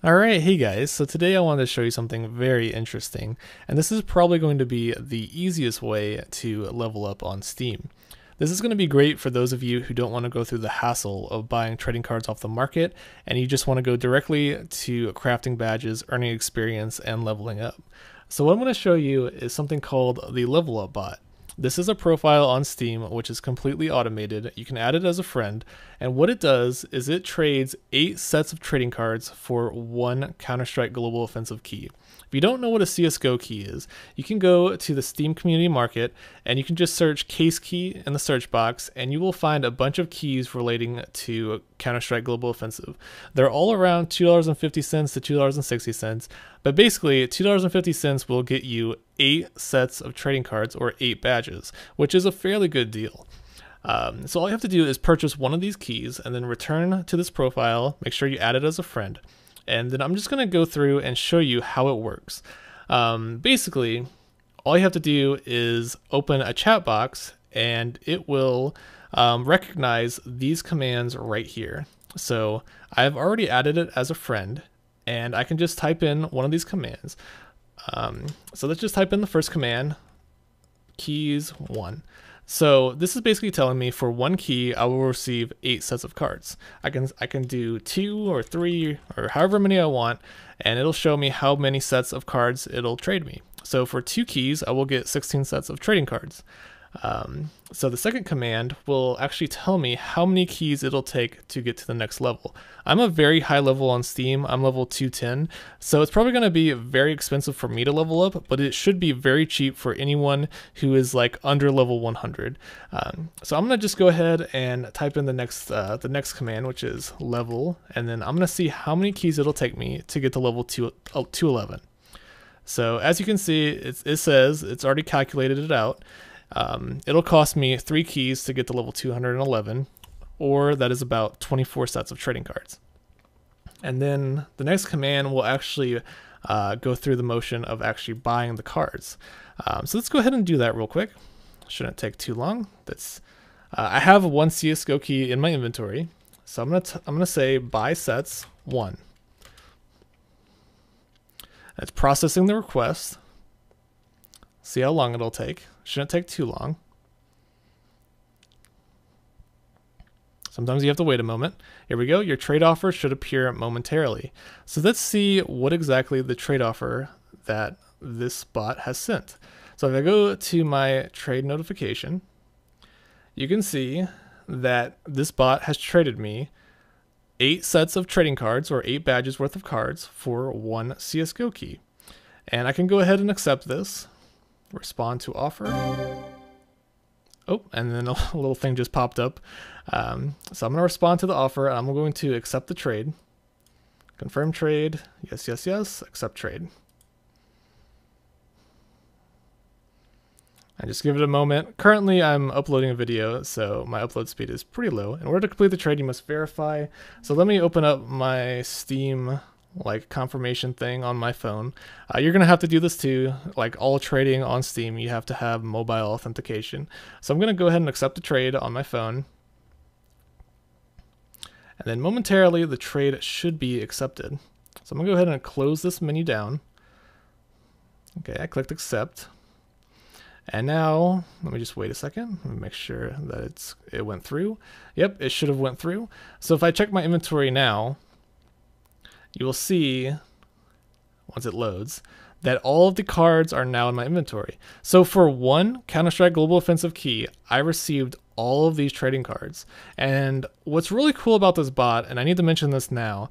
Alright, hey guys, so today I wanted to show you something very interesting, and this is probably going to be the easiest way to level up on Steam. This is going to be great for those of you who don't want to go through the hassle of buying trading cards off the market, and you just want to go directly to crafting badges, earning experience, and leveling up. So what I'm going to show you is something called the Level Up Bot. This is a profile on Steam which is completely automated. You can add it as a friend, and what it does is it trades 8 sets of trading cards for 1 Counter-Strike Global Offensive key. If you don't know what a CSGO key is, you can go to the Steam Community Market and you can just search case key in the search box and you will find a bunch of keys relating to Counter-Strike Global Offensive. They're all around $2.50 to $2.60, but basically $2.50 will get you 8 sets of trading cards or 8 badges, which is a fairly good deal. So all you have to do is purchase one of these keys and then return to this profile, make sure you add it as a friend, and then I'm just going to go through and show you how it works. Basically, all you have to do is open a chat box and it will recognize these commands right here. So I've already added it as a friend and I can just type in one of these commands. So let's just type in the first command, keys 1. So this is basically telling me for 1 key, I will receive 8 sets of cards. I can do 2 or 3 or however many I want, and it'll show me how many sets of cards it'll trade me. So for 2 keys, I will get 16 sets of trading cards. So the second command will actually tell me how many keys it'll take to get to the next level. I'm a very high level on Steam. I'm level 210, so it's probably going to be very expensive for me to level up, but it should be very cheap for anyone who is like under level 100. So I'm going to just go ahead and type in the next command, which is level, and then I'm going to see how many keys it'll take me to get to level 211. So as you can see, it says it's already calculated it out. It'll cost me 3 keys to get to level 211, or that is about 24 sets of trading cards. And then the next command will actually go through the motion of actually buying the cards. So let's go ahead and do that real quick. Shouldn't take too long. I have 1 CSGO key in my inventory, so I'm gonna say buy sets 1. It's processing the request. See how long it'll take. Shouldn't take too long. Sometimes you have to wait a moment. Here we go. Your trade offer should appear momentarily. So let's see what exactly the trade offer that this bot has sent. So if I go to my trade notification, you can see that this bot has traded me 8 sets of trading cards or 8 badges worth of cards for 1 CSGO key. And I can go ahead and accept this. Respond to offer. Oh, and then a little thing just popped up. So I'm going to respond to the offer. I'm going to accept the trade. Confirm trade. Yes, yes, yes. Accept trade. And just give it a moment. Currently, I'm uploading a video, so my upload speed is pretty low. In order to complete the trade, you must verify. So let me open up my Steam confirmation thing on my phone. You're gonna have to do this too. Like all trading on Steam, you have to have mobile authentication. So I'm gonna go ahead and accept the trade on my phone, and then momentarily the trade should be accepted. So I'm gonna go ahead and close this menu down. Okay, I clicked accept, and now let me just wait a second. Let me make sure that it went through. Yep, it should have went through. So if I check my inventory now, you will see, once it loads, that all of the cards are now in my inventory. So for 1 Counter-Strike Global Offensive key, I received all of these trading cards. And what's really cool about this bot, and I need to mention this now,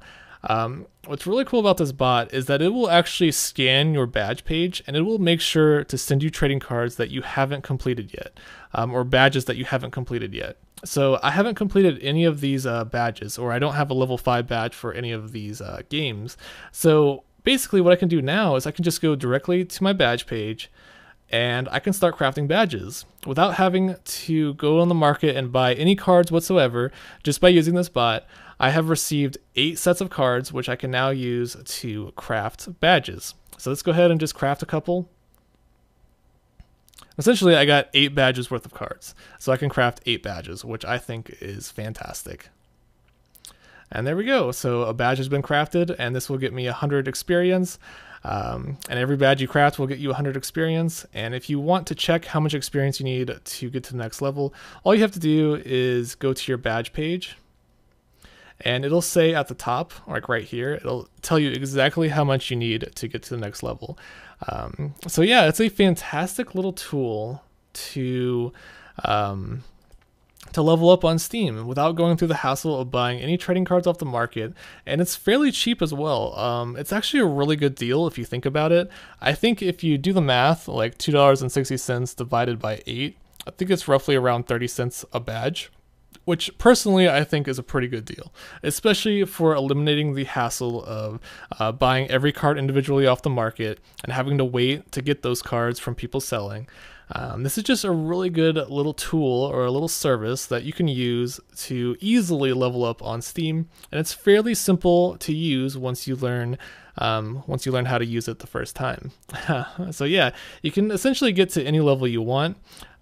what's really cool about this bot is that it will actually scan your badge page and it will make sure to send you trading cards that you haven't completed yet, or badges that you haven't completed yet. So I haven't completed any of these badges, or I don't have a level 5 badge for any of these games. So basically what I can do now is I can just go directly to my badge page and I can start crafting badges without having to go on the market and buy any cards whatsoever. Just by using this bot, I have received 8 sets of cards, which I can now use to craft badges. So let's go ahead and just craft a couple. Essentially, I got 8 badges worth of cards. So I can craft 8 badges, which I think is fantastic. And there we go. So a badge has been crafted, and this will get me 100 experience. And every badge you craft will get you 100 experience. And if you want to check how much experience you need to get to the next level, all you have to do is go to your badge page, and it'll say at the top, like right here, it'll tell you exactly how much you need to get to the next level. So yeah, it's a fantastic little tool to level up on Steam without going through the hassle of buying any trading cards off the market, and it's fairly cheap as well. It's actually a really good deal if you think about it. I think if you do the math, like $2.60 divided by 8, I think it's roughly around 30 cents a badge, which personally I think is a pretty good deal, especially for eliminating the hassle of buying every card individually off the market and having to wait to get those cards from people selling. This is just a really good little tool or a little service that you can use to easily level up on Steam, and it's fairly simple to use once you learn how to use it the first time. So yeah, you can essentially get to any level you want.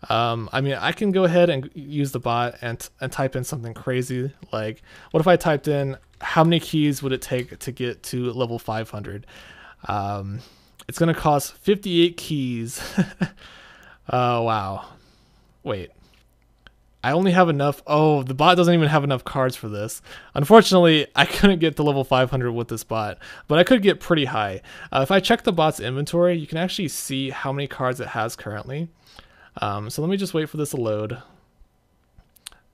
I mean, I can go ahead and use the bot and type in something crazy, like what if I typed in how many keys would it take to get to level 500? It's going to cost 58 keys. Oh, wow. Wait. I only have enough. Oh, the bot doesn't even have enough cards for this. Unfortunately, I couldn't get to level 500 with this bot, but I could get pretty high. If I check the bot's inventory, you can actually see how many cards it has currently. So let me just wait for this to load.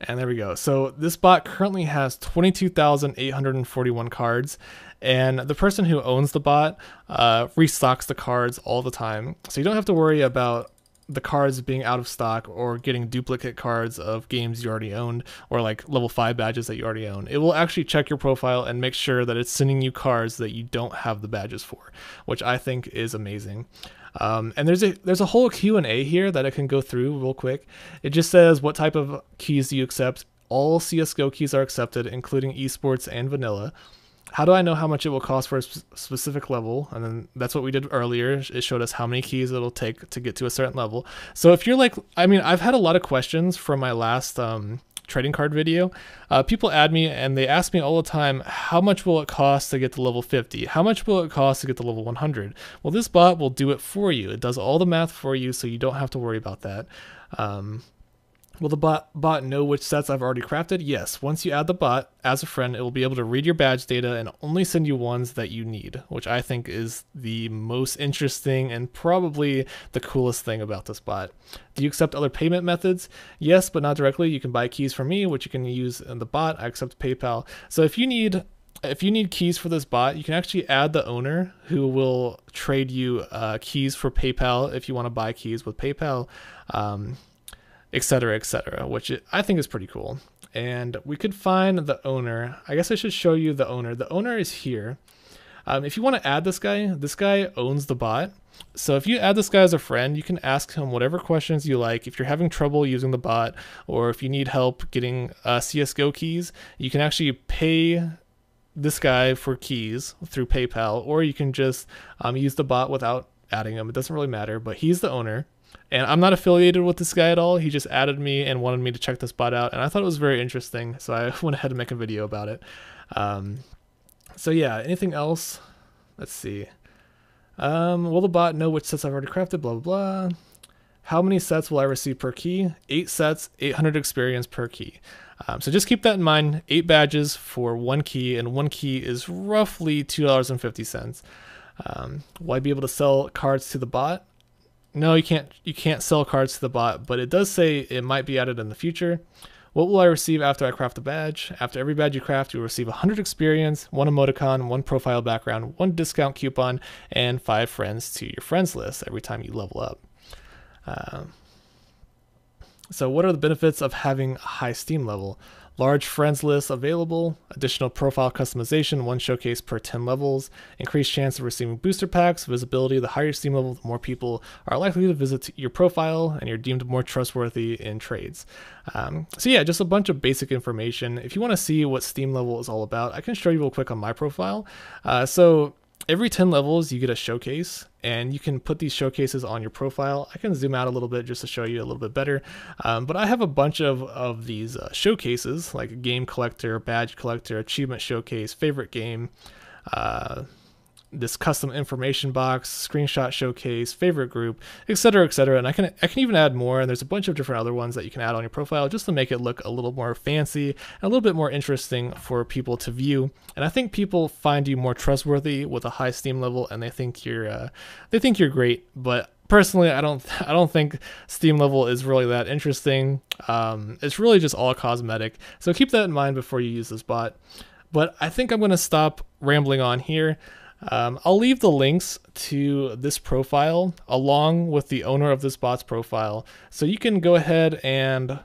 And there we go. So this bot currently has 22,841 cards, and the person who owns the bot restocks the cards all the time. So you don't have to worry about the cards being out of stock or getting duplicate cards of games you already owned, or like level 5 badges that you already own. It will actually check your profile and make sure that it's sending you cards that you don't have the badges for, which I think is amazing. And there's a whole Q&A here that I can go through real quick. It just says, what type of keys do you accept? All CSGO keys are accepted, including esports and vanilla. How do I know how much it will cost for a specific level? And then that's what we did earlier. It showed us how many keys it'll take to get to a certain level. So if you're like, I mean, I've had a lot of questions from my last trading card video. People add me and they ask me all the time, how much will it cost to get to level 50? How much will it cost to get to level 100? Well, this bot will do it for you. It does all the math for you, so you don't have to worry about that. Will the bot know which sets I've already crafted? Yes. Once you add the bot as a friend, it will be able to read your badge data and only send you ones that you need, which I think is the most interesting and probably the coolest thing about this bot. Do you accept other payment methods? Yes, but not directly. You can buy keys from me, which you can use in the bot. I accept PayPal. So if you need keys for this bot, you can actually add the owner who will trade you keys for PayPal if you want to buy keys with PayPal. Etc., etc., which I think is pretty cool. And we could find the owner. I guess I should show you the owner. The owner is here. If you want to add this guy owns the bot. So if you add this guy as a friend, you can ask him whatever questions you like. If you're having trouble using the bot, or if you need help getting CSGO keys, you can actually pay this guy for keys through PayPal, or you can just use the bot without adding him. It doesn't really matter, but he's the owner. And I'm not affiliated with this guy at all. He just added me and wanted me to check this bot out, and I thought it was very interesting, so I went ahead and make a video about it. So yeah, anything else? Let's see. Will the bot know which sets I've already crafted? Blah, blah, blah. How many sets will I receive per key? 8 sets, 800 experience per key. So just keep that in mind. 8 badges for 1 key, and 1 key is roughly $2.50. Will I be able to sell cards to the bot? No, you can't sell cards to the bot, but it does say it might be added in the future. What will I receive after I craft a badge? After every badge you craft, you'll receive 100 experience, 1 emoticon, 1 profile background, 1 discount coupon, and 5 friends to your friends list every time you level up. So what are the benefits of having a high Steam level? Large friends list available, additional profile customization, 1 showcase per 10 levels, increased chance of receiving booster packs, visibility. The higher your Steam level, the more people are likely to visit your profile, and you're deemed more trustworthy in trades. So yeah, just a bunch of basic information. If you want to see what Steam level is all about, I can show you real quick on my profile. So every 10 levels, you get a showcase, and you can put these showcases on your profile. I can zoom out a little bit just to show you a little bit better. But I have a bunch of these showcases, like game collector, badge collector, achievement showcase, favorite game, this custom information box, screenshot showcase, favorite group, etc., etc. And I can even add more, and there's a bunch of different other ones that you can add on your profile just to make it look a little more fancy and a little bit more interesting for people to view. And I think people find you more trustworthy with a high Steam level, and they think you're great. But personally, I don't think Steam level is really that interesting. It's really just all cosmetic. So keep that in mind before you use this bot. But I think I'm going to stop rambling on here. I'll leave the links to this profile along with the owner of this bot's profile, so you can go ahead and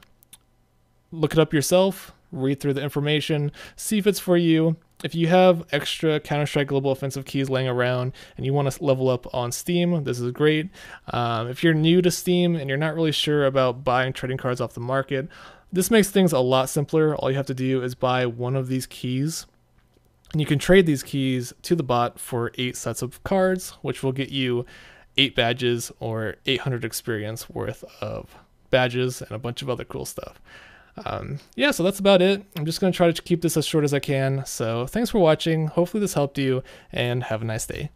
look it up yourself, read through the information, see if it's for you. If you have extra Counter-Strike Global Offensive keys laying around and you want to level up on Steam, this is great. If you're new to Steam and you're not really sure about buying trading cards off the market, this makes things a lot simpler. All you have to do is buy one of these keys, and you can trade these keys to the bot for 8 sets of cards, which will get you 8 badges or 800 experience worth of badges and a bunch of other cool stuff. Yeah, so that's about it. I'm just going to try to keep this as short as I can. So thanks for watching. Hopefully this helped you, and have a nice day.